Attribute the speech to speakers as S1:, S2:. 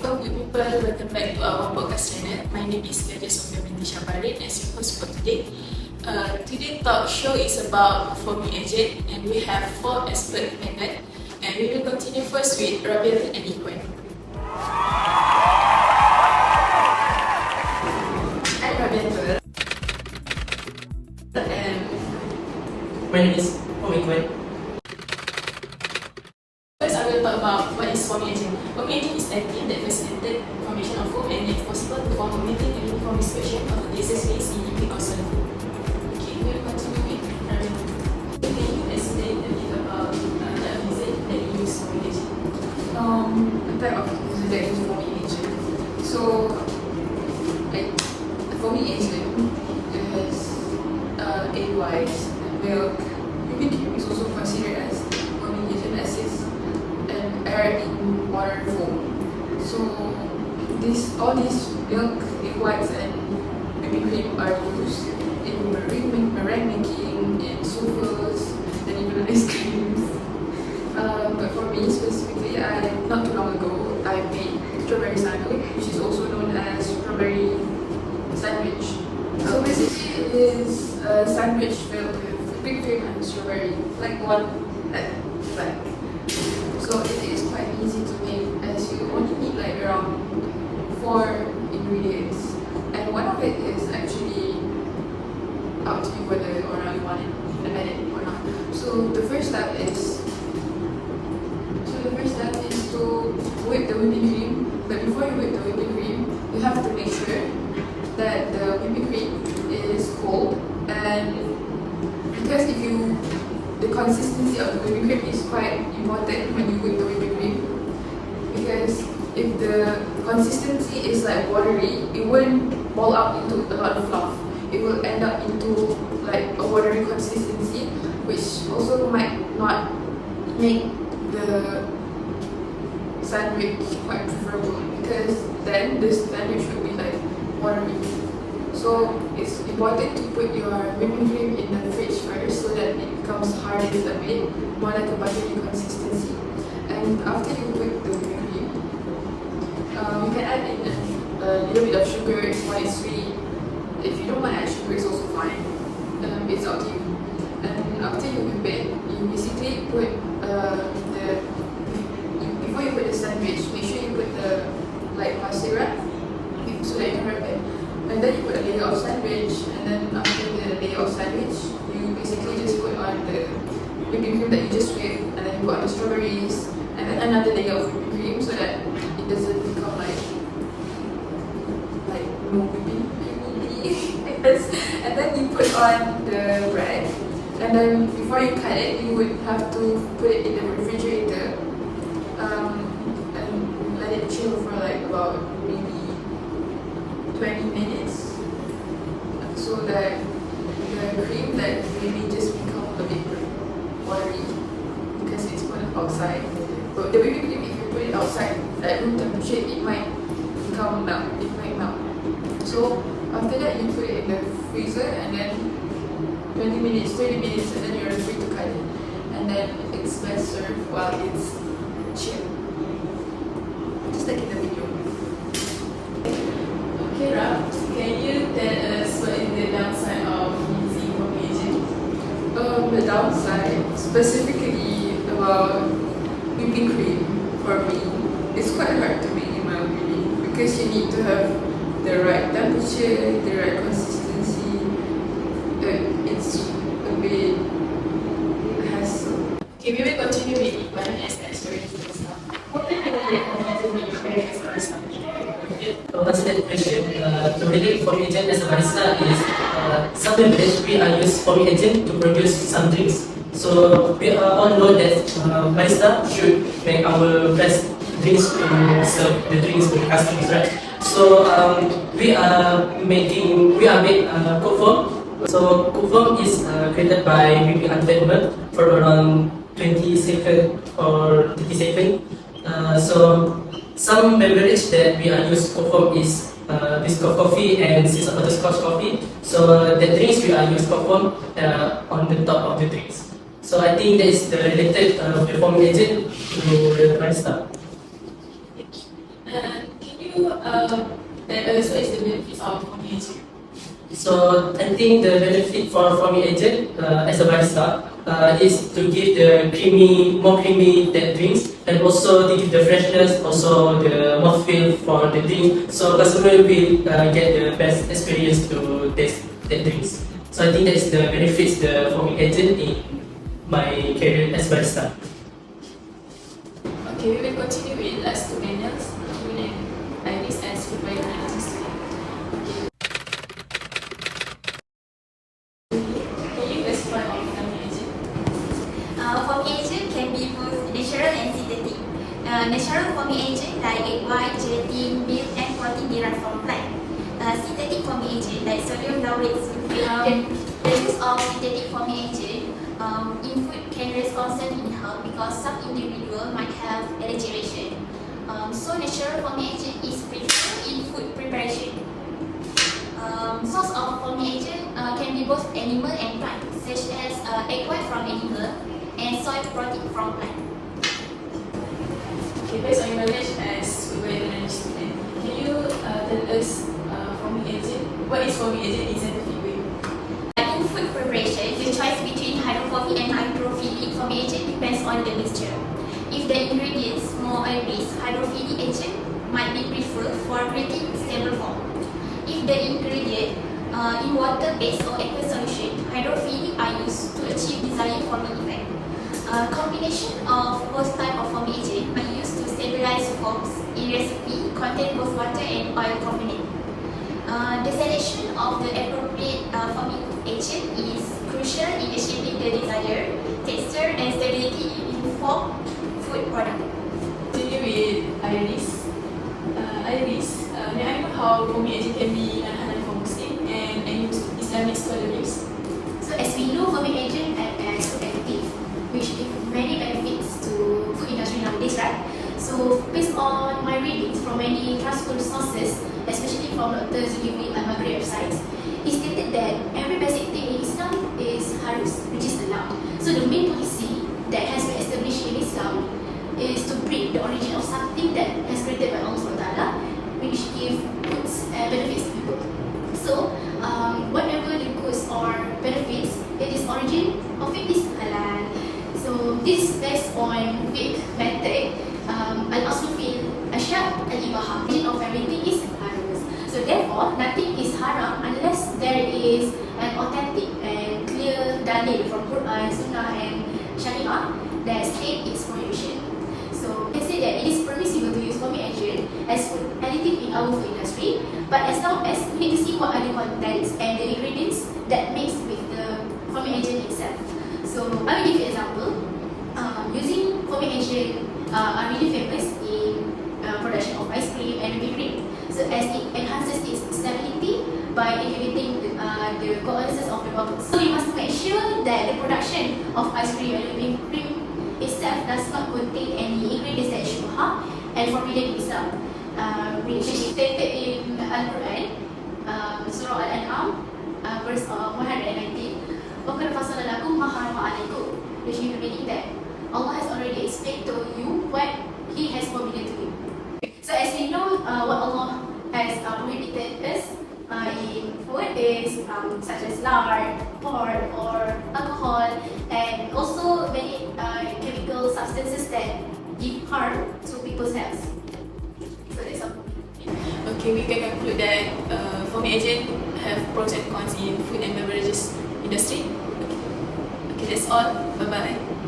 S1: Welcome people, welcome back to our podcast channel. My name is Gadget Sofia binti Syafarin as your host for today. Today's talk show is about foaming agent and we have 4 expert panel and we will continue first with Rabiel and Iqbal. I'm Rabiel and
S2: my name is Iqbal.
S1: First, I will talk about what is foaming agent. Foaming agent is a team that facilitates formation of foam and it's possible to form a meeting and uniform dispersion of the gaseous phase in liquid or solid. Okay, we will continue with Rabiel. Can you explain a bit about the reason that you use foaming agent?
S3: A type of user that use foaming agent. So, like, the foaming agent is egg-wise, milk. Whipping cream is also considered as foaming agent as it's an air in water foam. So, all these milk, egg whites, and whipping cream are used in meringue making, in souffles, and even ice creams. But for me specifically, not too long ago, I made strawberry sandwich, which is also known as strawberry sandwich. So basically, it is a sandwich filled with whipping cream and strawberry, like one at the back. So it is quite easy to make, as you only need like around 4 ingredients, and one of it is actually up to you whether or not you want it to add it or not. So the first step is to whip the whipping cream. But before you whip the whipping cream, you have to make sure that the whipping cream is cold, and because the consistency of the whipping cream is quite important when you whip the whipping cream, because if the consistency is like watery, it won't ball up into a lot of fluff. It will end up into like a watery consistency, which also might not make the sandwich quite preferable, because then the sandwich should be like watery. So it's important to put your whipping cream in the fridge first so that it becomes hardened a bit, more like a buttery consistency. And after you whip the whipping cream, you can add in a little bit of sugar if you want it sweet. If you don't want to add sugar, it's also fine. It's up to you. And after you whip it, you basically put before you put the sandwich, make sure you put the like plastic wrap so that you can wrap it. And then you put a layer of sandwich, and then after the layer of sandwich, you basically just put on the whipping cream that you just whipped, and then you put on the strawberries, and then another layer of whipping cream so that it doesn't become like no whipping cream, I guess. And then you put on the bread, and then before you cut it, you would have to put it in the refrigerator and let it chill for like about maybe 20 minutes, so that the cream that maybe just become a bit watery because it's put outside. But the whipping cream, if you put it outside at room temperature, it might become melt. It might melt. So after that, you put it in the freezer, and then 20 minutes, 30 minutes, and then you're free to cut it. And then it's best served while it's chill, just like in the video.
S1: Okay, Rab, can you tell us what is the downside of using foaming agent?
S3: The downside, specifically about whipping cream, for me, it's quite hard to make in my opinion, because you need to have the right temperature, the right consistency. It's a bit hassle.
S1: Okay, we will continue with Iqbal as the experience barista. What do you think to make your experience barista?
S2: To answer that question, to relate foaming agent as a barista is some beverage we are use foaming agent to produce some drinks. So we all know that barista should make our best drinks to serve the drinks to the customers, right? So we made cold foam. So cold foam is created by whipping unfed milk for around 20 seconds or 30 seconds. So some beverage that we are used cold foam is biscuit coffee and sea butterscotch coffee. So the drinks we are used cold foam on the top of the drinks. So I think that is the related foaming agent to the barista.
S1: And tell us what is the benefits of forming agent?
S2: So I think the benefit for forming agent as a barista is to give the more creamy that drinks, and also to give the freshness, also the mouthfeel for the drink. So customer will get the best experience to taste that drinks. So I think that is the benefits the forming agent in my career as barista.
S1: Okay, we will continue with last two panels, Human and Iris as food by analysis. Can you explain on forming agent?
S4: Foaming agent can be both natural and synthetic. Natural foaming agent like egg white, gelatin, milk, and protein derived from plant. Synthetic foaming agent like sodium laurate sulfate. The use of synthetic foaming agent in food can raise concern in health because some individuals might have allergy reaction. So natural foaming agent is preferred in food preparation. Source of foaming agent can be both animal and plant, such as egg white from animal and soy protein from plant.
S1: Okay, based on your knowledge as food by analysis student, can you tell us forming agent? What is forming agent in scientific way?
S4: In food preparation, the choice between hydrophobic and hydrophilic foaming agent depends on the mixture. If the ingredients more oily, hydrophilic agent might be preferred for creating stable form. If the ingredient in water-based or aqueous solution, hydrophilic are used to achieve desired forming effect. Combination of both type of foaming agent are used to stabilize forms in recipe contain both water and oil component. The selection of the appropriate foaming agent is crucial in achieving the desired texture and stability in form food product.
S1: Continue with Iris. Iris, may I know how foaming agent can be non-halal for Muslim and any Islamic scholar use?
S5: So as we know, foaming agent as food additive, which give many benefits to food industry nowadays, right? So based on my readings from many trustful sources, especially from Dr. Zulkifli Al-Maghrib websites, he stated that every basic thing in Islam is harus, which is allowed. So the main policy that has been established in Islam is to bring the origin of something that has created by Allah SWT, which give goods and benefits to people. So whatever the goods or benefits, it is origin of it is halal. So this is based on fiqh method, al-aslu fil ashya al-ibaha. Origin of everything is harus. So therefore, nothing is haram unless there is an authentic and clear dalil from Quran, Sunnah, and Sharia that state its prohibition. So they say that it is permissible to use foaming agent as food additive in our food industry, but as long as we need to see what are the contents and the ingredients that mix with the foaming agent itself. So I will give you an example. Using foaming agent are really famous in production of ice cream and whipped cream. So as it enhances its stability by inhibiting the coalescence of the bubbles. So we must make sure that the production of ice cream and whipping cream itself does not contain any ingredients that is shubha and forbidden in Islam, which is stated in Al-Quran, Surah Al-An'am, verse 119. وَقَدْ فَصَلَ لَكُمْ مَا حَرَمَ عَلَيْكُمْ, which meaning that Allah has already explained to you what He has forbidden to you. So as we know, what Allah has prohibited us in food is such as lard, pork, or alcohol, and also many chemical substances that give harm to people's health. So that's all.
S1: Okay, we can conclude that foaming agent have pros and cons in food and beverages industry. Okay, that's all. Bye bye.